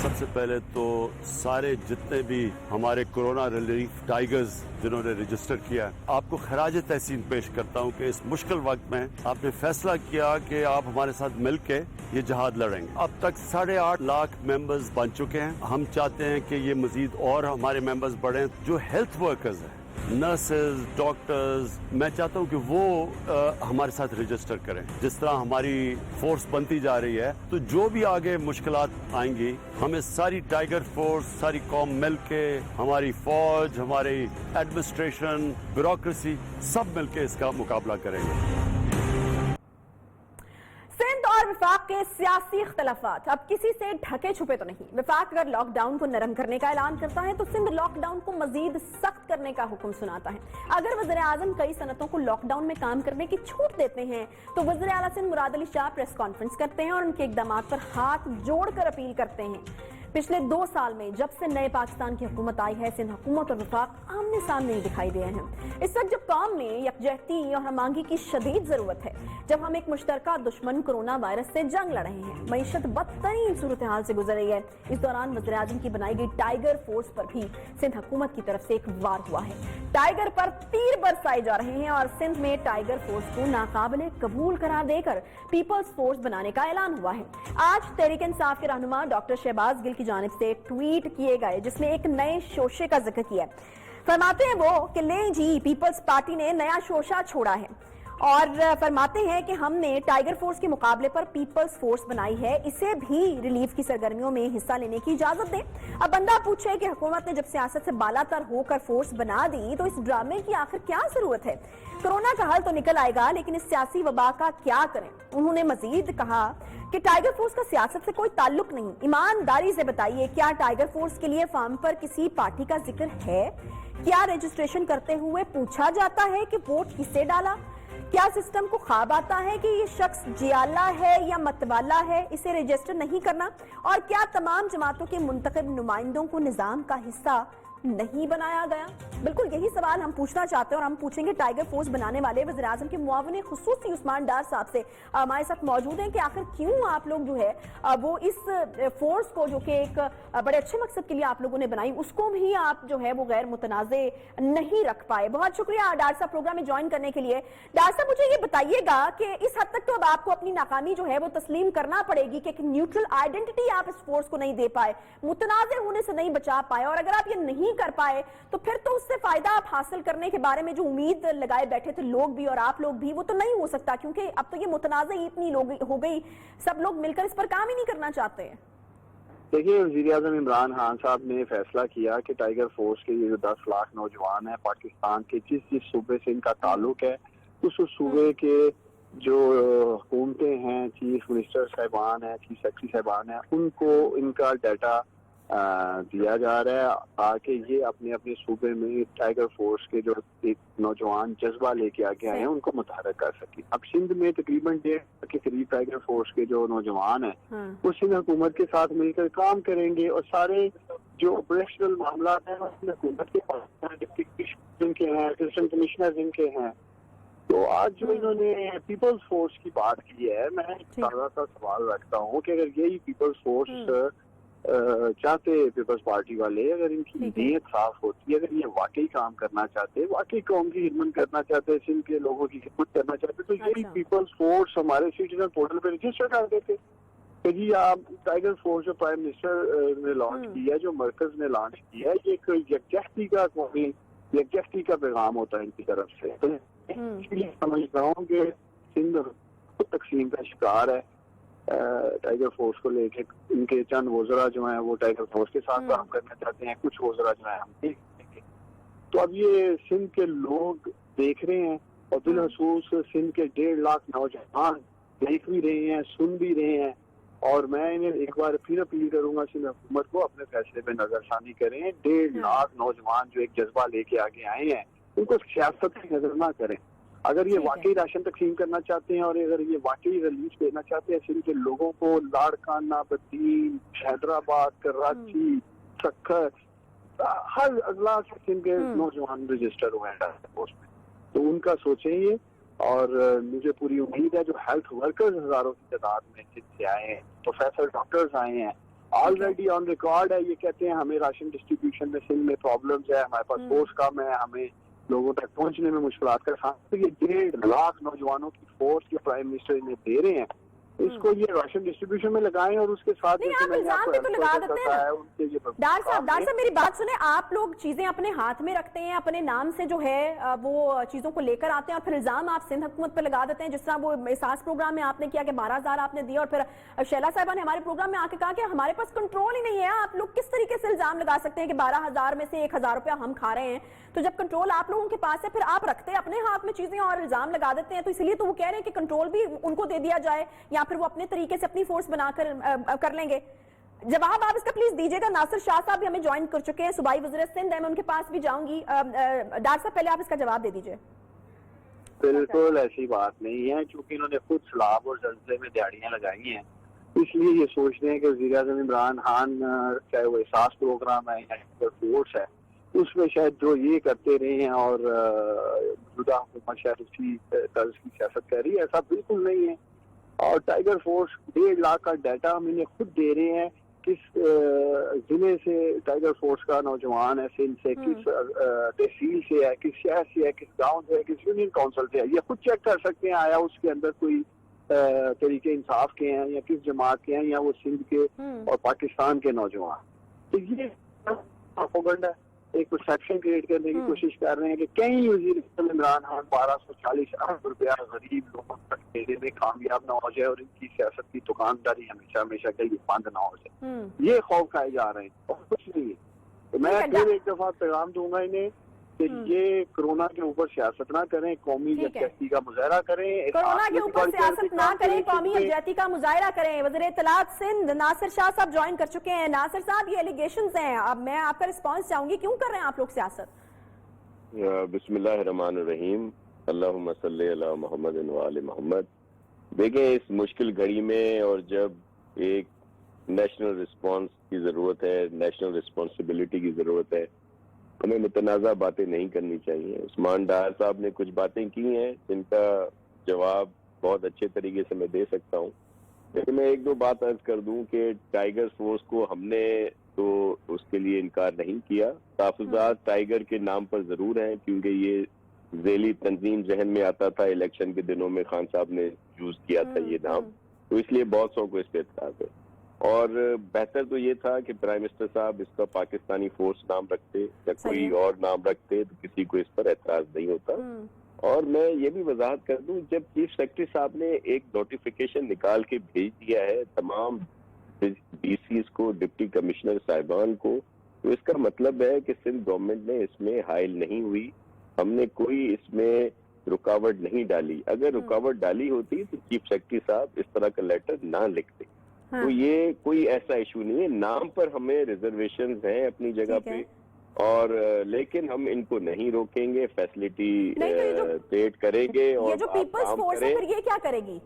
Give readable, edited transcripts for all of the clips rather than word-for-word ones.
سب سے پہلے تو سارے جتنے بھی ہمارے کورونا ریلیف ٹائیگرز جنہوں نے رجسٹر کیا، آپ کو خراج تحسین پیش کرتا ہوں کہ اس مشکل وقت میں آپ نے فیصلہ کیا کہ آپ ہمارے ساتھ مل کے یہ جہاد لڑیں گے۔ اب تک 8.5 لاکھ ممبرز بن چکے ہیں۔ ہم چاہتے ہیں کہ یہ مزید اور ہمارے ممبرز بڑھیں۔ جو ہیلتھ ورکرز ہیں، نرسز، ڈاکٹرز، میں چاہتا ہوں کہ وہ ہمارے ساتھ رجسٹر کریں۔ جس طرح ہماری فورس بنتی جا رہی ہے تو جو بھی آگے مشکلات آئیں گی، ہمیں ساری ٹائیگر فورس، ساری قوم مل کے، ہماری فوج، ہماری ایڈمنسٹریشن، بیوروکریسی، سب مل کے اس کا مقابلہ کریں گے۔ سندھ اور وفاق کے سیاسی اختلافات اب کسی سے ڈھکے چھپے تو نہیں۔ وفاق اگر لاک ڈاؤن کو نرم کرنے کا اعلان کرتا ہے تو سندھ لاک ڈاؤن کو مزید سخت کرنے کا حکم سناتا ہے۔ اگر وزیر اعظم کئی صنعتوں کو لاک ڈاؤن میں کام کرنے کی چھوٹ دیتے ہیں تو وزیر اعلیٰ سندھ مراد علی شاہ پریس کانفرنس کرتے ہیں اور ان کے اقدامات پر ہاتھ جوڑ کر اپیل کرتے ہیں۔ پچھلے 2 سال میں جب سے نئے پاکستان کی حکومت آئی ہے، سندھ حکومت اور وفاق آمنے سامنے ہی دکھائی دے ہیں۔ اس وقت جب قوم میں یکجہتی اور ہم آہنگی کی شدید ضرورت ہے، جب ہم ایک مشترکہ دشمن کورونا وائرس سے جنگ لڑ رہے ہیں، معیشت بدترین صورتحال سے گزر رہی ہے، اس دوران وزیر اعظم کی بنائی گئی ٹائیگر فورس پر بھی سندھ حکومت کی طرف سے ایک وار ہوا ہے۔ ٹائیگر پر تیر برسائے جا رہے ہیں اور سندھ میں ٹائیگر فورس کو ناقابل قبول قرار دے کر پیپلز فورس بنانے کا اعلان ہوا ہے۔ آج تحریک انصاف کے رہنما ڈاکٹر شہباز گل کی جانب سے ٹویٹ کیے گئے جس میں ایک نئے شوشے کا ذکر کیا ہے۔ فرماتے ہیں وہ کہ لیں جی، پیپلز پارٹی نے نیا شوشہ چھوڑا ہے اور فرماتے ہیں کہ ہم نے ٹائیگر فورس کے مقابلے پر پیپلز فورس بنائی ہے، اسے بھی ریلیف کی سرگرمیوں میں حصہ لینے کی اجازت دیں۔ اب بندہ پوچھے کہ حکومت نے جب سیاست سے بالا تر ہو کر فورس بنا دی تو اس ڈرامے کی آخر کیا ضرورت ہے؟ کورونا کا حل تو نکل آئے گا، لیکن اس سیاسی وبا کا کیا کریں؟ انہوں نے مزید کہا کہ ٹائیگر فورس کا سیاست سے کوئی تعلق نہیں۔ ایمانداری سے بتائیے، کیا ٹائیگر فورس کے لیے فارم پر کسی پارٹی کا ذکر ہے؟ کیا رجسٹریشن کرتے ہوئے پوچھا جاتا ہے کہ ووٹ کسے ڈالا؟ کیا سسٹم کو خواب آتا ہے کہ یہ شخص جیالہ ہے یا متوالا ہے، اسے رجسٹر نہیں کرنا؟ اور کیا تمام جماعتوں کے منتخب نمائندوں کو نظام کا حصہ نہیں بنایا گیا؟ بالکل یہی سوال ہم پوچھنا چاہتے ہیں اور ہم پوچھیں گے ٹائیگر فورس بنانے والے وزیر اعظم کے معاون خصوصی عثمان ڈار صاحب سے ہمارے ساتھ موجود ہیں کہ آخر کیوں آپ لوگ جو ہے وہ اس فورس کو جو کہ ایک بڑے اچھے مقصد کے لیے آپ لوگوں نے بنائی، اس کو بھی آپ جو ہے وہ غیر متنازع نہیں رکھ پائے۔ بہت شکریہ ڈار صاحب پروگرام میں جوائن کرنے کے لیے۔ ڈار صاحب مجھے یہ بتائیے گا کہ اس حد تک تو اب آپ کو اپنی ناکامی جو ہے وہ تسلیم کرنا پڑے گی کہ ایک نیوٹرل آئیڈینٹی آپ اس فورس کو نہیں دے پائے، متنازع ہونے سے نہیں بچا پائے، اور اگر آپ یہ نہیں کر پائے تو پھر تو اس سے فائدہ آپ حاصل کرنے کے بارے میں جو امید لگائے بیٹھے تھے لوگ بھی اور آپ لوگ بھی، وہ تو نہیں ہو سکتا، کیونکہ اب تو یہ متنازع اتنی ہو گئی، سب لوگ مل کر اس پر کام ہی نہیں کرنا چاہتے ہیں۔ دیکھیے، وزیر اعظم عمران خان صاحب نے فیصلہ کیا کہ ٹائیگر فورس کے یہ جو 10 لاکھ نوجوان ہیں پاکستان کے جس صوبے سے ان کا تعلق ہے، اس صوبے کے جو حکومتیں ہیں، چیف منسٹر صاحبان ہیں، چیف سیکرٹری صاحبان ہیں، ان کو ان کا ڈیٹا دیا جا رہا ہے تاکہ یہ اپنے اپنے صوبے میں ٹائیگر فورس کے جو نوجوان جذبہ لے کے آگے آئے ہیں ان کو متحرک کر سکیں۔ اب سندھ میں تقریباً 1.5 کے قریب ٹائیگر فورس کے جو نوجوان ہیں وہ سندھ حکومت کے ساتھ مل کر کام کریں گے اور سارے جو آپریشنل معاملات ہیں وہ سندھ حکومت کے پاس ہیں، ڈپٹی کمشنر جن کے ہیں، اسسٹنٹ کمشنر جن کے ہیں۔ تو آج جو انہوں نے پیپلز فورس کی بات کی ہے، میں ایک تازہ سا سوال رکھتا ہوں کہ اگر یہی پیپلز فورس چاہتے پیپلز پارٹی والے، اگر ان کی نیت صاف ہوتی، اگر یہ واقعی کام کرنا چاہتے، واقعی قوم کی خدمت کرنا چاہتے، سندھ کے لوگوں کی خدمت کرنا چاہتے، تو یہی پیپلز فورس ہمارے سٹیزن پورٹل پہ رجسٹر کر دیتے کہ جی آپ ٹائیگر فورس جو پرائم منسٹر نے لانچ کی ہے، جو مرکز نے لانچ کی ہے، یہ ایک یکجہتی کا پیغام ہوتا ہے ان کی طرف سے۔ تو اس لیے سمجھتا ہوں کہ سندھ تقسیم کا شکار ہے ٹائیگر فورس کو لے کے۔ ان کے چند وزراء جو ہیں وہ ٹائیگر فورس کے ساتھ کام کرنا چاہتے ہیں، کچھ وزراء جو ہیں ہم دیکھ لیں گے۔ تو اب یہ سندھ کے لوگ دیکھ رہے ہیں اور بالخصوص سندھ کے 1.5 لاکھ نوجوان دیکھ بھی رہے ہیں، سن بھی رہے ہیں، اور میں انہیں ایک بار پھر اپیل کروں گا سندھ حکومت کو اپنے فیصلے پہ نظر ثانی کریں۔ 1.5 لاکھ نوجوان جو ایک جذبہ لے کے آگے آئے ہیں ان کو سیاست کی نظر نہ کریں۔ اگر یہ واقعی راشن تقسیم کرنا چاہتے ہیں اور اگر یہ واقعی ریلیف دینا چاہتے ہیں سندھ کے لوگوں کو، لاڑکانہ، بدین، حیدرآباد، کراچی، سکھر، ہر اضلاع سے سندھ کے نوجوان رجسٹر ہوئے ہیں پوسٹ میں، تو ان کا سوچیں یہ۔ اور مجھے پوری امید ہے جو ہیلتھ ورکرز ہزاروں کی تعداد میں سندھ سے آئے ہیں، پروفیسر ڈاکٹرز آئے ہیں، ऑलरेडी ऑन रिकॉर्ड है, ये कहते हैं हमें राशन डिस्ट्रीब्यूशन में सिंध में प्रॉब्लम्स है, हमारे पास फोर्स कम है, हमें लोगों तक पहुंचने में मुश्किलात का साथ। तो ये 1.5 लाख नौजवानों की फोर्स जो प्राइम मिनिस्टर इन्हें दे रहे हैं, इसको ये राशन डिस्ट्रीब्यूशन में लगाएं और उसके साथ नहीं, आप इल्जाम भी तो लगा देते हैं ना। डार साहब मेरी बात सुने, आप लोग चीजें अपने हाथ में रखते हैं, अपने नाम से जो है वो चीजों को लेकर आते हैं और फिर इल्जाम आप सिंध हुकूमत पर लगा देते हैं। जिस तरह वो एहसास प्रोग्राम में आपने किया कि 12,000 आपने दिया, और फिर शैला साहिबा ने हमारे प्रोग्राम में आके कहा कि हमारे पास कंट्रोल ही नहीं है। आप लोग किस तरीके से इल्जाम लगा सकते हैं कि 12,000 में से 1,000 रुपया हम खा रहे हैं? तो जब कंट्रोल आप लोगों के पास है, फिर आप रखते हैं अपने हाथ में चीजें और इल्जाम लगा देते हैं। तो इसलिए तो वो कह रहे हैं कि कंट्रोल भी उनको दे दिया जाए, या फिर वो अपने तरीके से अपनी फोर्स बनाकर कर लेंगे। जवाब आप इसका प्लीज दीजिएगा। नासिर शाह साहब भी हमें ज्वाइन कर चुके हैं, सूबाई वज़ीर सिंध है, मैं उनके पास भी जाऊंगी। डार साहब पहले आप इसका जवाब दे दीजिए। बिल्कुल ऐसी बात नहीं है, क्योंकि इन्होंने खुद सैलाब और जल्जले में दिहाड़ियां लगाई हैं, इसलिए ये सोच रहे हैं कि वज़ीर-ए-आज़म इमरान खान चाहे वो एहसास प्रोग्राम है या फोर्स है, उसमें शायद जो ये करते रहे हैं और मौजूदा हुकूमत शायद उसी तर्ज की सियासत कर रही है। ऐसा बिल्कुल नहीं है। और टाइगर फोर्स 1.5 लाख का डाटा हम इन्हें खुद दे रहे हैं, किस जिले से टाइगर फोर्स का नौजवान है, सिंध से, किस तहसील से है, किस शहर से है, किस गांव से है, किस यूनियन काउंसिल से है, ये खुद चेक कर सकते हैं। आया उसके अंदर कोई तरीके इंसाफ के हैं या किस जमात के हैं, या वो सिंध के और पाकिस्तान के नौजवान। तो ये प्रोपेगेंडा एक परसेप्शन क्रिएट करने की कोशिश कर रहे हैं कि कहीं वज़ीर इमरान खान 1240 अरब रुपया गरीब लोगों तक देने में कामयाब ना हो जाए और इनकी सियासत की दुकानदारी हमेशा के लिए बंद ना हो जाए। ये खौफ खाए जा रहे हैं और कुछ नहीं है। तो मैं फिर एक दफा पैगाम दूंगा इन्हें कि ये कोरोना के ऊपर सियासत ना करें, कौमी यकजहती का मुजाहरा करें। कोरोना के ऊपर सियासत ना करें, कौमी यकजहती का मुजाहरा करें। वज़ीर इत्तलात सिंध नासिर शाह साहब ज्वाइन कर चुके हैं। नासिर साहब, ये एलिगेशंस हैं, अब मैं आपका रिस्पांस चाहूंगी, क्यों कर रहे हैं आप लोग सियासत? बिस्मिल्लाहिर्रहमानिर्रहीम, अल्लाहुम्मा सल्ली अला मुहम्मद व आले मोहम्मद। देखें, इस मुश्किल घड़ी में और जब एक नेशनल रिस्पांस की जरूरत है, नेशनल रिस्पांसिबिलिटी की जरूरत है, हमें मुतनाज़ा बातें नहीं करनी चाहिए। उस्मान डार साहब ने कुछ बातें की हैं जिनका जवाब बहुत अच्छे तरीके से मैं दे सकता हूँ, लेकिन मैं एक दो बात अर्ज कर दूं कि टाइगर फोर्स को हमने तो उसके लिए इनकार नहीं किया। तहफ़्फ़ुज़ात टाइगर के नाम पर जरूर हैं, क्योंकि ये ज़ेली तंजीम जहन में आता था, इलेक्शन के दिनों में खान साहब ने यूज किया था ये नाम, तो इसलिए बहुत सौ को इस पे एतराज़ है। और बेहतर तो ये था कि प्राइम मिनिस्टर साहब इसका पाकिस्तानी फोर्स नाम रखते या कोई और नाम रखते तो किसी को इस पर एतराज नहीं होता। और मैं ये भी वजाहत कर दूं, जब चीफ सेक्रेटरी साहब ने एक नोटिफिकेशन निकाल के भेज दिया है तमाम डीसीज को, डिप्टी कमिश्नर साहिबान को, तो इसका मतलब है कि सिंध गवर्नमेंट ने इसमें हाइल नहीं हुई, हमने कोई इसमें रुकावट नहीं डाली। अगर रुकावट डाली होती तो चीफ सेक्रेटरी साहब इस तरह का लेटर ना लिखते। तो ये कोई ऐसा इशू नहीं है, नाम पर हमें रिजर्वेशंस हैं अपनी जगह पे, और लेकिन हम इनको नहीं रोकेंगे, फैसिलिटी क्रिएट करेंगे। और ये जो पीपल्स फोर्स है, फिर ये क्या करेगी?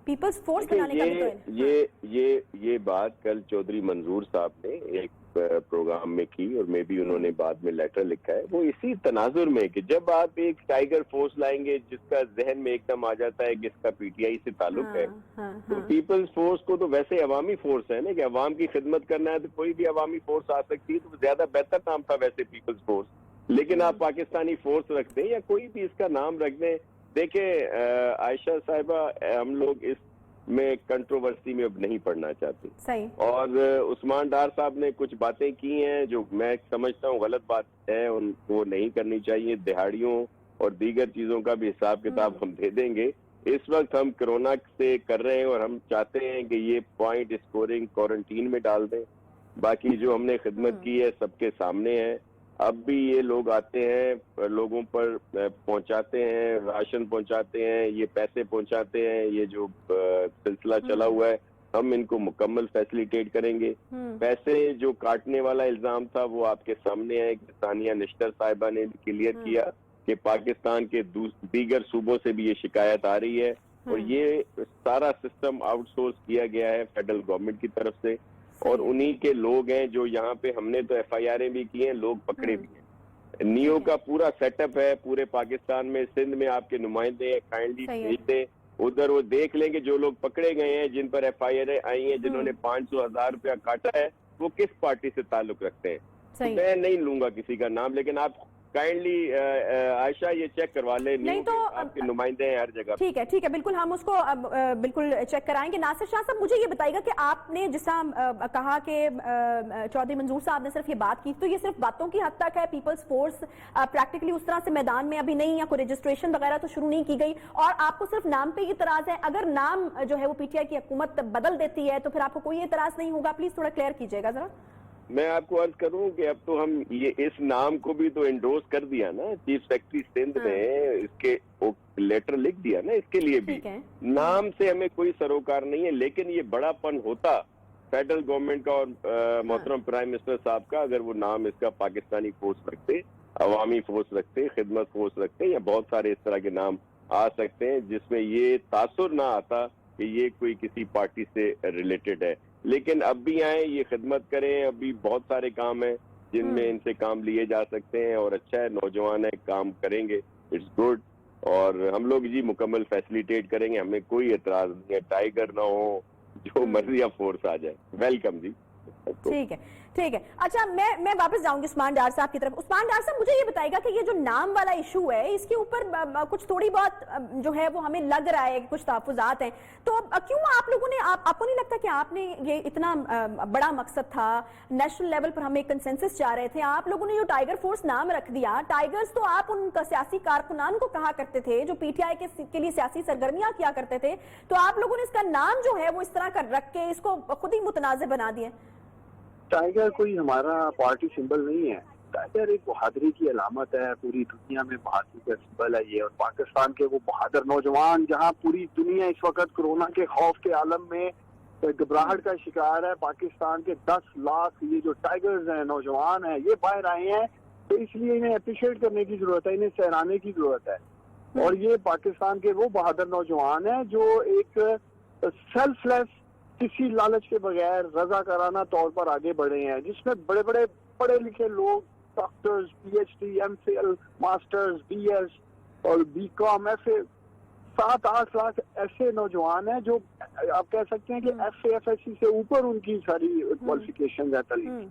पीपल्स फोर्स बनाने का भी ये बात कल चौधरी मंजूर साहब ने एक प्रोग्राम में की, और मे भी उन्होंने बाद में लेटर लिखा है, वो इसी तनाजुर में कि जब आप एक टाइगर फोर्स लाएंगे जिसका जहन में एकदम आ जाता है कि इसका पीटीआई से ताल्लुक है, तो पीपल्स फोर्स को तो वैसे अवामी फोर्स है ना, कि अवाम की खिदमत करना है तो कोई भी अवामी फोर्स आ सकती है, तो ज्यादा बेहतर नाम था वैसे पीपल्स फोर्स। लेकिन आप पाकिस्तानी फोर्स रख दें या कोई भी इसका नाम रख दें, देखें आयशा साहिबा, हम लोग इस में कंट्रोवर्सी में अब नहीं पढ़ना चाहते। सही। और उस्मान डार साहब ने कुछ बातें की हैं जो मैं समझता हूँ गलत बात है, उनको नहीं करनी चाहिए। दिहाड़ियों और दीगर चीजों का भी हिसाब किताब हम दे देंगे। इस वक्त हम कोरोना से कर रहे हैं और हम चाहते हैं कि ये पॉइंट स्कोरिंग क्वारंटीन में डाल दें। बाकी जो हमने खिदमत की है सबके सामने है। अब भी ये लोग आते हैं, लोगों पर पहुंचाते हैं, राशन पहुंचाते हैं, ये पैसे पहुंचाते हैं, ये जो सिलसिला चला हुआ है हम इनको मुकम्मल फैसिलिटेट करेंगे। पैसे जो काटने वाला इल्जाम था वो आपके सामने है कि सानिया निश्तर साहिबा ने क्लियर किया कि पाकिस्तान के दीगर सूबों से भी ये शिकायत आ रही है, और ये सारा सिस्टम आउटसोर्स किया गया है फेडरल गवर्नमेंट की तरफ से, और उन्हीं के लोग हैं जो यहाँ पे, हमने तो एफआईआर भी की हैं, लोग पकड़े भी हैं। नियो का पूरा सेटअप है पूरे पाकिस्तान में। सिंध में आपके नुमाइंदे काइंडली भेज दें, ادھر وہ دیکھ لیں کہ جو لوگ پکڑے گئے ہیں جن پر FIR آئی ہیں جنہوں نے 500,000 روپیہ کاٹا ہے وہ کس پارٹی سے تعلق رکھتے ہیں. میں نہیں لوں گا کسی کا نام, لیکن آپ کائنڈلی عائشہ یہ چیک کروا لیں, نہیں تو آپ کے نمائندے ہیں ہر جگہ. ٹھیک ہے بالکل, ہم اس کو بالکل چیک کرائیں گے. ناصر شاہ صاحب مجھے یہ بتائیے گا کہ آپ نے جیسا کہا کہ چودھری منظور صاحب نے صرف یہ بات کی, تو یہ صرف باتوں کی حد تک ہے, پیپلز فورس پریکٹیکلی اس طرح سے میدان میں ابھی نہیں, یا کوئی رجسٹریشن وغیرہ تو شروع نہیں کی گئی, اور آپ کو صرف نام پہ یہ اعتراض ہے؟ اگر نام جو ہے وہ PTI کی حکومت بدل دیتی ہے تو پھر آپ کو کوئی اعتراض نہیں ہوگا؟ پلیز تھوڑا کلیئر کیجئے گا ذرا. میں آپ کو عرض کروں کہ اب تو ہم یہ اس نام کو بھی تو انڈورس کر دیا نا, چیف سیکرٹری سندھ نے اس کے لیٹر لکھ دیا نا, اس کے لیے بھی نام سے ہمیں کوئی سروکار نہیں ہے. لیکن یہ بڑا پن ہوتا فیڈرل گورنمنٹ کا اور محترم پرائم منسٹر صاحب کا اگر وہ نام اس کا پاکستانی فورس رکھتے, عوامی فورس رکھتے, خدمت فورس رکھتے, یا بہت سارے اس طرح کے نام آ سکتے ہیں جس میں یہ تاثر نہ آتا کہ یہ کوئی کسی پارٹی سے ریلیٹڈ ہے. لیکن اب بھی آئیں, یہ خدمت کریں, ابھی بہت سارے کام ہیں جن میں ان سے کام لیے جا سکتے ہیں, اور اچھا ہے نوجوان ہے کام کریں گے, اٹس گڈ, اور ہم لوگ جی مکمل فیسلیٹیٹ کریں گے, ہمیں کوئی اعتراض نہیں ہے. ٹائیگر نہ ہو, جو مرضی اب فورس آ جائے, ویلکم جی. ٹھیک ہے. اچھا میں واپس جاؤں گی عثمان ڈار صاحب کی طرف. عثمان ڈار صاحب مجھے یہ بتائے گا کہ یہ جو نام والا ایشو ہے اس کے اوپر کچھ تھوڑی بہت جو ہے وہ ہمیں لگ رہا ہے کچھ تحفظات ہیں, تو کیوں آپ لوگوں نے, آپ کو نہیں لگتا کہ آپ نے یہ اتنا بڑا مقصد تھا, نیشنل لیول پر ہم ایک کنسنسس چاہ رہے تھے, آپ لوگوں نے جو ٹائیگر فورس نام رکھ دیا, ٹائیگرز تو آپ ان کا سیاسی کارکنان کو کہا کرتے تھے جو PTI کے لیے سیاسی سرگرمیاں کیا کرتے تھے, تو آپ لوگوں نے اس کا نام جو ہے وہ اس طرح کا رکھ کے اس کو خود ہی متنازع بنا دیا. ٹائیگر کوئی ہمارا پارٹی سمبل نہیں ہے. ٹائیگر ایک بہادری کی علامت ہے, پوری دنیا میں بہادری کا سمبل ہے یہ, اور پاکستان کے وہ بہادر نوجوان جہاں پوری دنیا اس وقت کورونا کے خوف کے عالم میں گھبراہٹ کا شکار ہے, پاکستان کے 10 لاکھ یہ جو ٹائیگرز ہیں, نوجوان ہیں, یہ باہر آئے ہیں, تو اس لیے انہیں اپریشیٹ کرنے کی ضرورت ہے, انہیں سہرانے کی ضرورت ہے. اور یہ پاکستان کے وہ بہادر نوجوان ہیں جو ایک سیلف لیس, کسی لالچ کے بغیر رضاکارانہ طور پر آگے بڑھے ہیں, جس میں بڑے بڑے پڑھے لکھے لوگ, doctors, PhD, MPhil, masters, BS اور BCom, ایسے 7-8 لاکھ ایسے نوجوان ہیں جو آپ کہہ سکتے ہیں کہ FA FSC سے اوپر ان کی ساری کوالیفیکیشن ہے تعلیم.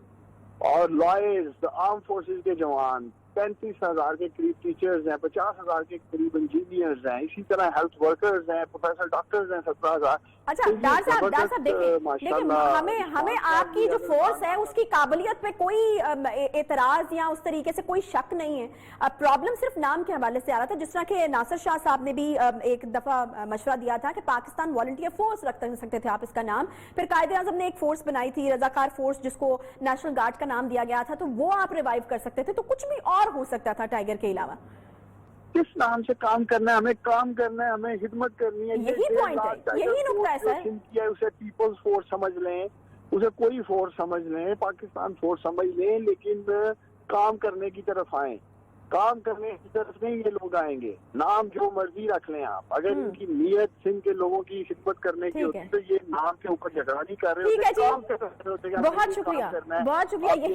اور لائرز, آرم فورسز کے جوان, 35,000 کے قریب ٹیچرز ہیں, 50,000 کے قریب انجینئرز ہیں, اسی طرح ہیلتھ ورکرز ہیں, پروفیسر ڈاکٹرز ہیں 17,000. اچھا ڈار صاحب دیکھیں ہمیں آپ کی جو فورس ہے اس کی قابلیت پہ کوئی اعتراض یا اس طریقے سے کوئی شک نہیں ہے. پرابلم صرف نام کے حوالے سے آ رہا تھا, جس طرح کہ ناصر شاہ صاحب نے بھی ایک دفعہ مشورہ دیا تھا کہ پاکستان والنٹیئر فورس رکھ سکتے تھے آپ اس کا نام, پھر قائد اعظم نے ایک فورس بنائی تھی رضاکار فورس جس کو نیشنل گارڈ کا نام دیا گیا تھا, تو وہ آپ ریوائیو کر سکتے تھے, تو کچھ بھی اور ہو سکتا تھا ٹائیگر کے علاوہ. کس نام سے کام کرنا ہے, ہمیں کام کرنا ہے, ہمیں خدمت کرنی ہے, یہی پوائنٹ ہے, یہی نقطہ ہے سر. اسے پیپلز فورس سمجھ لیں, اسے کوئی فورس سمجھ لیں, پاکستان فورس سمجھ لیں, لیکن کام کرنے کی طرف آئیں. کام کرنے کی طرف نہیں یہ لوگ آئیں گے. نام جو مرضی رکھ لیں آپ, اگر ان کی نیت سندھ کے لوگوں کی خدمت کرنے کی ہوتی تو یہ نام کے اوپر جھگڑا نہیں کر رہے ہوتے. بہت شکریہ, بہت شکریہ.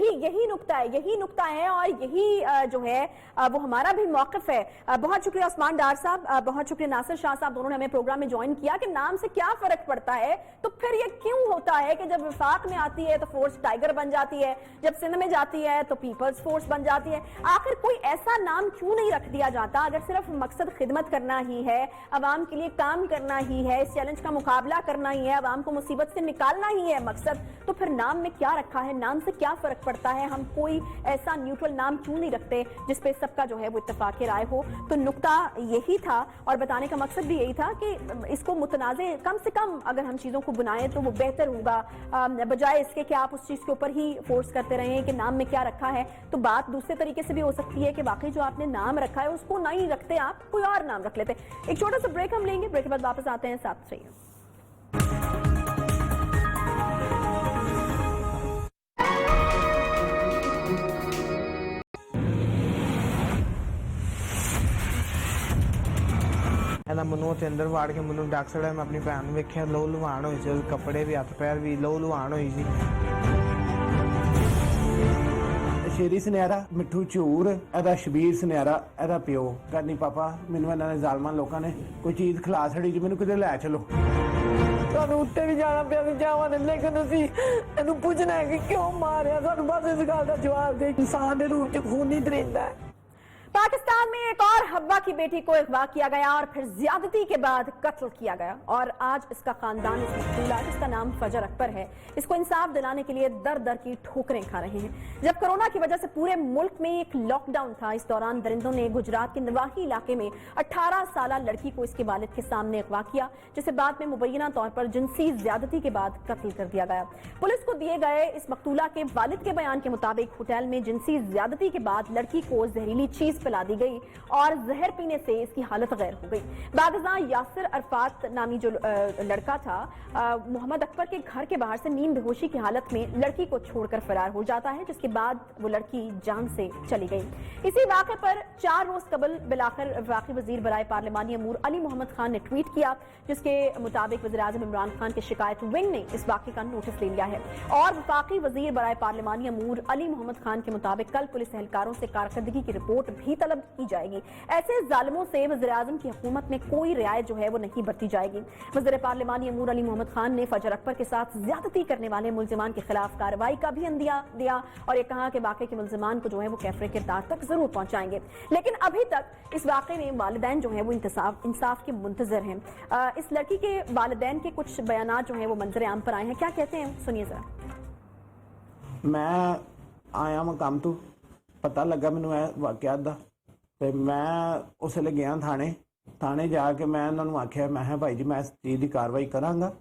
یہی نقطہ ہے اور یہی جو ہے وہ ہمارا بھی موقف ہے. بہت شکریہ عثمان ڈار صاحب, بہت شکریہ ناصر شاہ صاحب, دونوں نے ہمیں پروگرام میں جوائن کیا کہ نام سے کیا فرق پڑتا ہے. تو پھر یہ کیوں ہوتا ہے کہ جب وفاق میں آتی ہے تو فورس ٹائیگر بن جاتی ہے, جب سندھ میں جاتی ہے تو پیپلز فورس بن جاتی ہے. آخر کوئی ایسا نام کیوں نہیں رکھ دیا جاتا؟ اگر صرف مقصد خدمت کرنا ہی ہے, عوام کے لیے کام کرنا ہی ہے, اس چیلنج کا مقابلہ کرنا ہی ہے, عوام کو مصیبت سے نکالنا ہی ہے مقصد, تو پھر نام میں کیا رکھا ہے, نام سے کیا فرق پڑتا ہے؟ ہم کوئی ایسا نیوٹرل نام کیوں نہیں رکھتے جس پہ سب کا جو ہے وہ اتفاق رائے ہو؟ تو نقطہ یہی تھا, اور بتانے کا مقصد بھی یہی تھا کہ اس کو متنازع کم سے کم اگر ہم چیزوں کو بنائیں تو وہ بہتر ہوگا, بجائے اس کے کہ آپ اس چیز کے اوپر ہی فورس کرتے رہیں کہ نام میں کیا رکھا ہے. تو بات دوسرے طریقے سے بھی ہو سکتی ہے کہ واقعی جو آپ نے نام رکھا ہے اس کو نہیں رکھتے, آپ کوئی اور نام رکھ لیتے. ایک چھوٹا سا بریک ہم لیں گے, بریک کے بعد واپس آتے ہیں, ساتھ رہیے. منو اندر واڑ کے منو ڈک سڑا, میں اپنی بھن ویکھیا لہو لوہان ہوئی سی, کپڑے بھی ہاتھ پیر بھی لہو لوہان ہوئی سی. ਸ਼ੇਰੀ ਸੁਨਿਆਰਾ, ਮਿੱਠੂ ਝੂਰ, ਇਹਦਾ ਸ਼ਬੀਰ ਸੁਨਿਆਰਾ, ਇਹਦਾ ਪਿਓ। ਕਹਿੰਦੀ ਪਾਪਾ ਮੈਨੂੰ ਇਹਨਾਂ ਨੇ ਜ਼ਾਲਮਾਂ ਲੋਕਾਂ ਨੇ ਕੋਈ ਚੀਜ਼ ਖਿਲਾ ਛੜੀ ਜੀ, ਮੈਨੂੰ ਕਿਤੇ ਲੈ ਚਲੋ। ਸਾਨੂੰ ਉੱਤੇ ਵੀ ਜਾਣਾ ਪਿਆ ਸੀ ਜਾਵਾਂ, ਲੇਕਿਨ ਅਸੀਂ ਇਹਨੂੰ ਪੁੱਛਣਾ ਹੈ ਕਿ ਕਿਉਂ ਮਾਰਿਆ, ਸਾਨੂੰ ਬਸ ਇਸ ਗੱਲ ਦਾ ਜਵਾਬ ਦੇ। इंसान के रूप च खून नहीं दरिंदा है। पाकिस्तान में एक और हब्बा की बेटी को अगवा किया गया और फिर ज्यादती के बाद कत्ल किया गया और आज इसका खानदान, इस मकतूला जिसका नाम फजर अकबर है, इसको इंसाफ दिलाने के लिए दर दर की ठोकरें खा रहे हैं। जब कोरोना की वजह से पूरे मुल्क में एक लॉकडाउन था, इस दौरान दरिंदों ने गुजरात के नवाही इलाके में 18 साल लड़की को इसके वालिद के सामने अगवा किया, जिसे बाद में मुबैना तौर पर जिनसी ज्यादती के बाद कत्ल कर दिया गया। पुलिस को दिए गए इस मकतूला के वालिद के बयान के मुताबिक होटल में जिनसी ज्यादती के बाद लड़की को जहरीली चीज पिला दी गई और जहर पीने से इसकी हालत गैर हो गई। बागज़ा यासिर अरफात नामी जो लड़का था, मोहम्मद अकबर के घर के बाहर से नींद बेहोशी की हालत में लड़की को छोड़कर फरार हो जाता है, जिसके बाद वो लड़की जान से चली गई। इसी वाक़े पर 4 रोज कबल बिलाखिर वफाकी वजीर बराए पार्लिमानी अमूर अली मोहम्मद खान ने ट्वीट किया, जिसके मुताबिक वज़ीर-ए-आज़म इमरान खान के शिकायत विंग ने इस वाक़े का नोटिस ले लिया है और वफाकी वजीर बराए पार्लिमानी अमूर अली मोहम्मद खान के मुताबिक कल पुलिस एहलकारों से कारकर्दगी की रिपोर्ट भी तलब की जाएगी। ऐसे जालिमों से वज़ीर-ए-आज़म की हुकूमत में कोई रियायत जो है वो नहीं बरती जाएगी। वज़ीर पार्लिमानी अमूर अली मोहम्मद खान ने फजर अकबर के साथ ज्यादती करने वाले मुल्जिमान के खिलाफ कार्रवाई का भी अंदिया दिया और ये कहा कि वाक़े के मुल्जिमान को जो है वो कैफरे किरदार तक जरूर पहुंचाएंगे। लेकिन अभी तक इस वाक़े में वालिदैन जो है वो इंसाफ के मुंतजर हैं। इस लड़की के वालिदैन के कुछ बयानात जो है वो मंजर आम पर आए हैं, क्या कहते हैं सुनिए जरा। मैं आया मैं काम तो पता लगा मैनू वाक़यात दा ਤੇ ਮੈਂ ਉਸ ਵੇਲੇ ਗਿਆ ਥਾਣੇ ਜਾ ਕੇ ਮੈਂ ਉਹਨਾਂ ਨੂੰ ਆਖਿਆ, ਮੈਂ ਕਿਹਾ ਭਾਈ ਜੀ ਮੈਂ ਇਸ ਚੀਜ਼ ਦੀ ਕਾਰਵਾਈ ਕਰਾਂਗਾ,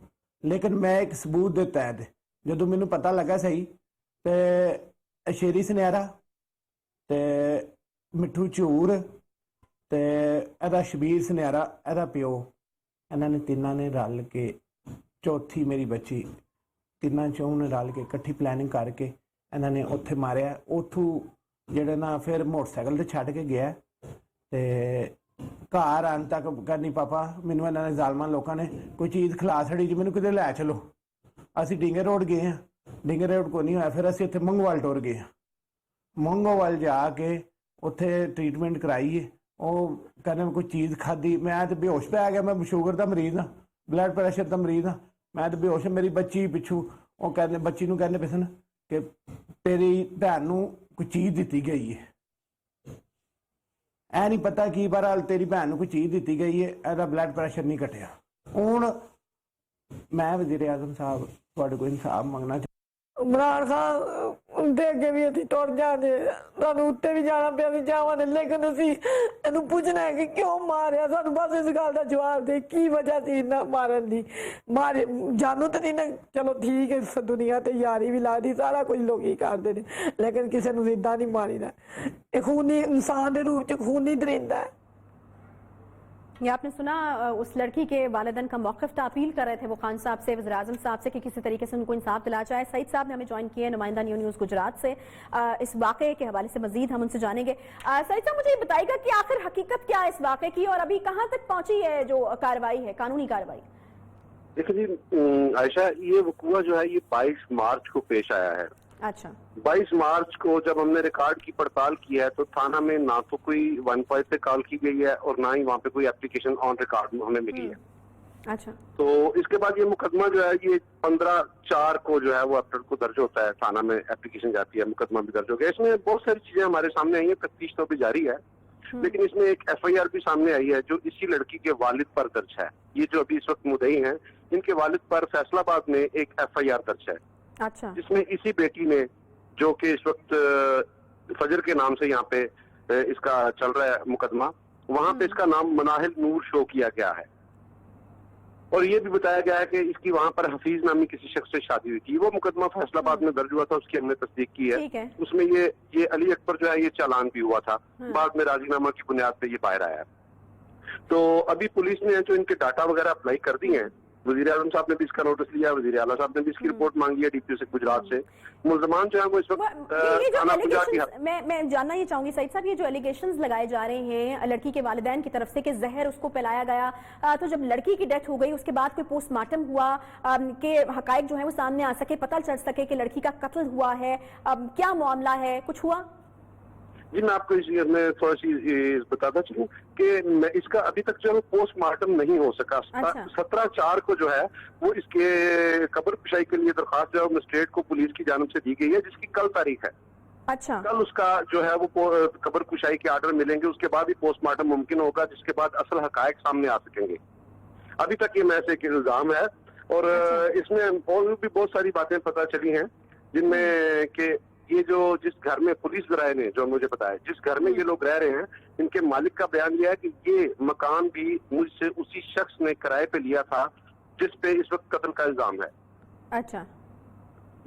ਲੇਕਿਨ ਮੈਂ ਇੱਕ ਸਬੂਤ ਦੇ ਤਹਿਤ ਜਦੋਂ ਮੈਨੂੰ ਪਤਾ ਲੱਗਾ ਸਹੀ ਤੇ ਸ਼ੇਰੀ ਸੁਨਿਆਰਾ ਤੇ ਮਿੱਠੂ ਝੂਰ ਤੇ ਇਹਦਾ ਸ਼ਬੀਰ ਸੁਨਿਆਰਾ, ਇਹਦਾ ਪਿਓ, ਇਹਨਾਂ ਨੇ ਤਿੰਨਾਂ ਨੇ ਰਲ ਕੇ, ਚੌਥੀ ਮੇਰੀ ਬੱਚੀ, ਤਿੰਨਾਂ ਚੋਂ ਨੇ ਰਲ ਕੇ ਇਕੱਠੀ ਪਲੈਨਿੰਗ ਕਰਕੇ ਇਹਨਾਂ ਨੇ ਉੱਥੇ ਮਾਰਿਆ। ਉੱਥੋਂ ਜਿਹੜੇ ਨਾ ਫਿਰ ਮੋਟਰਸਾਈਕਲ ਤੇ ਛੱਡ ਕੇ ਗਿਆ ਤੇ ਘਰ ਆਉਣ ਤੱਕ ਕਹਿੰਦੀ ਪਾਪਾ ਮੈਨੂੰ ਇਹਨਾਂ ਨੇ ਜ਼ਾਲਮਾਂ ਲੋਕਾਂ ਨੇ ਕੋਈ ਚੀਜ਼ ਖਿਲਾ ਛੜੀ ਜੀ, ਮੈਨੂੰ ਕਿਤੇ ਲੈ ਚਲੋ। ਅਸੀਂ ਡਿੰਗੇ ਰੋਡ ਗਏ ਹਾਂ, ਡਿੰਗੇ ਰੋਡ ਕੋਈ ਨਹੀਂ ਹੋਇਆ, ਫਿਰ ਅਸੀਂ ਉੱਥੇ ਮੰਗੋਵਾਲ ਟੁਰ ਗਏ। ਮੰਗੋਵਾਲ ਜਾ ਕੇ ਉੱਥੇ ਟ੍ਰੀਟਮੈਂਟ ਕਰਾਈਏ, ਉਹ ਕਹਿੰਦੇ ਕੋਈ ਚੀਜ਼ ਖਾਧੀ, ਮੈਂ ਤੇ ਬੇਹੋਸ਼ ਪੈ ਗਿਆ। ਮੈਂ ਸ਼ੂਗਰ ਦਾ ਮਰੀਜ਼ ਹਾਂ, ਬਲੱਡ ਪ੍ਰੈਸ਼ਰ ਦਾ ਮਰੀਜ਼ ਹਾਂ, ਮੈਂ ਤੇ ਬੇਹੋਸ਼। ਮੇਰੀ ਬੱਚੀ ਪਿੱਛੂ ਉਹ ਕਹਿੰਦੇ, ਬੱਚੀ ਨੂੰ ਕਹਿੰਦੇ ਪਏ ਸਨ ਕਿ ਤੇਰੀ ਭੈਣ ਨੂੰ ਕੋਈ ਚੀਜ਼ ਦਿੱਤੀ ਗਈ ਹੈ। ਇਹ ਨਹੀਂ ਪਤਾ ਕੀ ਬਹਰਾਲ ਤੇਰੀ ਭੈਣ ਨੂੰ ਕੋਈ ਚੀਜ਼ ਦਿੱਤੀ ਗਈ ਹੈ, ਇਹਦਾ ਬਲੱਡ ਪ੍ਰੈਸ਼ਰ ਨਹੀਂ ਘਟਿਆ। ਹੁਣ ਮੈਂ ਵਜ਼ੀਰ-ए-आज़म ਸਾਹਿਬ ਤੁਹਾਡੇ ਕੋਲ ਇਨਸਾਫ ਮੰਗਣਾ। इमरान खान ਦੇ ਅੱਗੇ ਵੀ ਅਸੀਂ ਟੁਰ ਜਾਂਦੇ, ਸਾਨੂੰ ਉੱਤੇ ਵੀ ਜਾਣਾ ਪਿਆ ਸੀ ਜਾਵਾਂ, ਲੇਕਿਨ ਅਸੀਂ ਇਹਨੂੰ ਪੁੱਛਣਾ ਹੈ ਕਿ ਕਿਉਂ ਮਾਰਿਆ, ਸਾਨੂੰ ਬਸ ਇਸ ਗੱਲ ਦਾ ਜਵਾਬ ਦੇ। ਕੀ ਵਜ੍ਹਾ ਸੀ ਇਹਨਾਂ ਮਾਰਨ ਦੀ? ਮਾਰੇ ਜਾਨੂ ਤਾਂ ਨਹੀਂ ਨਾ, ਚਲੋ ਠੀਕ ਹੈ, ਇਸ ਦੁਨੀਆ ਤੇ ਯਾਰੀ ਵੀ ਲੱਗਦੀ, ਸਾਰਾ ਕੁਝ ਲੋਕੀ ਕਰਦੇ ਨੇ, ਲੇਕਿਨ ਕਿਸੇ ਨੂੰ ਇੱਦਾਂ ਨਹੀਂ ਮਾਰੀਦਾ। ਇਹ ਖੂਨੀ ਇਨਸਾਨ ਦੇ ਰੂਪ ਚ ਖੂਨੀ ਦਰਿੰਦਾ है। ये आपने सुना उस लड़की के वालिदैन का मौक़िफ़ था, अपील कर रहे थे वो खान साहब से, वज़ीर-ए-आज़म साहब से कि किसी तरीके से उनको इंसाफ दिलाया जाए। सईद साहब ने हमें ज्वाइन किए, नुमाइंदा न्यूज़ गुजरात से। इस वाक़े के हवाले से मज़ीद हम उनसे जानेंगे। सईद साहब मुझे ये बताइएगा कि आखिर हकीकत क्या है इस वाक़े की और अभी कहाँ तक पहुँची है जो कार्रवाई है, कानूनी कार्रवाई? देखिए जी आयशा, ये वक़ूआ जो है ये 22 मार्च को पेश आया है। अच्छा, 22 मार्च को जब हमने रिकॉर्ड की पड़ताल की है तो थाना में ना तो कोई 1 से कॉल की गई है और ना ही वहाँ पे कोई एप्लीकेशन ऑन रिकॉर्ड हमें मिली है। अच्छा, तो इसके बाद ये मुकदमा जो है ये 15/4 को जो है वो अप्रैल को दर्ज होता है, थाना में एप्लीकेशन जाती है, मुकदमा भी दर्ज हो गया। इसमें बहुत सारी चीजें हमारे सामने आई है, तफ्तीश तो भी जारी है, लेकिन इसमें एक FIR भी सामने आई है जो इसी लड़की के वालिद पर दर्ज है। ये जो अभी इस वक्त मुद्दई हैं, इनके वालिद पर फैसलाबाद में एक FIR दर्ज है, अच्छा, जिसमें इसी बेटी ने, जो कि इस वक्त फजर के नाम से यहाँ पे इसका चल रहा है मुकदमा, वहां पे इसका नाम मनाहिल नूर शो किया गया है और ये भी बताया गया है कि इसकी वहां पर हफीज नामी किसी शख्स से शादी हुई थी। वो मुकदमा फैसलाबाद में दर्ज हुआ था, उसकी हमने तस्दीक की है। उसमें ये अली अकबर जो है ये चालान भी हुआ था, बाद में राजीनामा की बुनियाद पे ये बाहर आया है। तो अभी पुलिस ने जो इनके डाटा वगैरह अप्लाई कर दिए हैं, वजीर आजम साहब ने भी इसका नोटिस लिया, वजीर आला साहब ने भी इसकी रिपोर्ट मांगी है डीपीओ से गुजरात से। मुलजमान जो है वो इस वक्त ये जो थाना पंजाब की allegations- मैं जानना ये चाहूंगी सईद साहब, ये जो एलिगेशंस लगाए जा रहे हैं लड़की के वालिदैन की तरफ से कि जहर उसको पिलाया गया, तो जब लड़की की डेथ हो गई उसके बाद कोई पोस्टमार्टम हुआ कि हकायक जो है वो सामने आ सके, पता चल सके कि लड़की का कत्ल हुआ है, क्या मामला है, कुछ हुआ? जी मैं आपको मैं थोड़ा सी बताता चलूं कि इसका अभी तक जो है पोस्टमार्टम नहीं हो सका। अच्छा। 17/4 को जो है वो इसके कब्र कुशाई के लिए दरखास्त जो है मजिस्ट्रेट को पुलिस की जानब से दी गई है, जिसकी कल तारीख है। अच्छा। कल उसका जो है वो कब्र कुशाई के आर्डर मिलेंगे, उसके बाद ही पोस्टमार्टम मुमकिन होगा, जिसके बाद असल हकायक सामने आ सकेंगे। अभी तक ये महज एक इल्जाम है और इसमें और भी बहुत सारी बातें पता चली हैं, जिनमें कि ये जो जिस घर में पुलिस जराए ने जो मुझे बताया, जिस घर में ये लोग रह रहे हैं, इनके मालिक का बयान दिया है कि ये मकान भी मुझसे उसी शख्स ने किराए पे लिया था जिस पे इस वक्त कत्ल का इल्जाम है। अच्छा।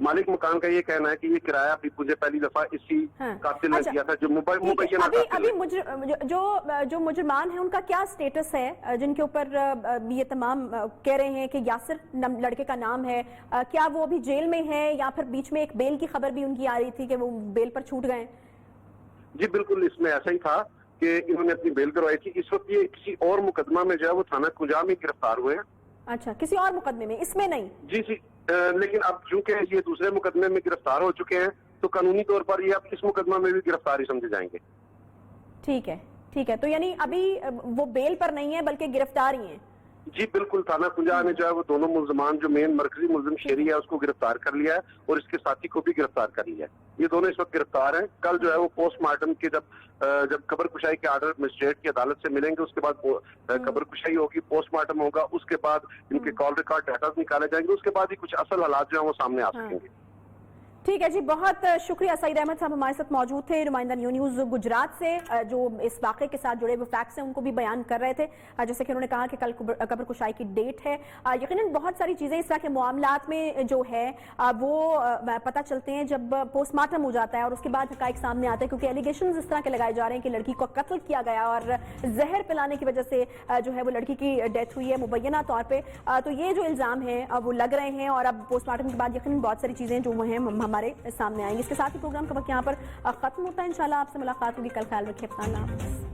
मालिक मकान का ये कहना है कि ये किराया भी मुझे पहली दफा इसी कातिल ने दिया था, जो मुबैना कातिल है। जो मुजरमान है उनका क्या स्टेटस है, जिनके ऊपर ये तमाम कह रहे हैं कि यासिर लड़के का नाम है, क्या वो अभी जेल में है या फिर बीच में एक बेल की खबर भी उनकी आ रही थी कि वो बेल पर छूट गए? जी बिल्कुल, इसमें ऐसा ही था कि इन्होंने अपनी बेल करवाई थी। इस वक्त ये किसी और मुकदमा में जो है वो थाना कुंजा में गिरफ्तार हुए हैं। अच्छा, किसी और मुकदमे में, इसमें नहीं? जी लेकिन अब चूंकि ये दूसरे मुकदमे में गिरफ्तार हो चुके हैं तो कानूनी तौर पर ये अब इस मुकदमा में भी गिरफ्तारी समझे जाएंगे। ठीक है, तो यानी अभी वो बेल पर नहीं है बल्कि गिरफ्तार ही है? जी बिल्कुल, थाना कुंजा ने जो है वो दोनों मुलजमान, जो मेन मरकजी मुलजिम शेरी है उसको गिरफ्तार कर लिया है और इसके साथी को भी गिरफ्तार कर लिया है। ये दोनों इस वक्त गिरफ्तार हैं। कल जो है वो पोस्टमार्टम के जब कब्र कुशाई के आर्डर मजिस्ट्रेट की अदालत से मिलेंगे, उसके बाद कब्र कुशाई होगी, पोस्टमार्टम होगा, उसके बाद इनके कॉल रिकॉर्ड डाटा निकाले जाएंगे, उसके बाद ही कुछ असल हालात जो है वो सामने आ सकेंगे। ठीक है जी, बहुत शुक्रिया। सईद अहमद साहब हमारे साथ मौजूद थे, नुमाइंदा न्यूज़ गुजरात से, जो इस वाक़े के साथ जुड़े हुए फैक्ट्स हैं उनको भी बयान कर रहे थे। जैसे कि उन्होंने कहा कि कल कब्र कुशाई की डेट है। यकीनन बहुत सारी चीज़ें इस तरह के मामलात में जो है वो पता चलते हैं जब पोस्टमार्टम हो जाता है और उसके बाद हकायक सामने आते हैं, क्योंकि एलिगेशंस इस तरह के लगाए जा रहे हैं कि लड़की को कत्ल किया गया और जहर पिलाने की वजह से जो है वो लड़की की डेथ हुई है मुबैना तौर पर। तो ये जो इल्ज़ाम है वो लग रहे हैं और अब पोस्टमार्टम के बाद यकीनन बहुत सारी चीज़ें जो हैं हमारे सामने आएंगी। इसके साथ ही प्रोग्राम का वक्त यहाँ पर खत्म होता है। इंशाल्लाह आपसे मुलाकात होगी कल। ख्याल रखिए अपना।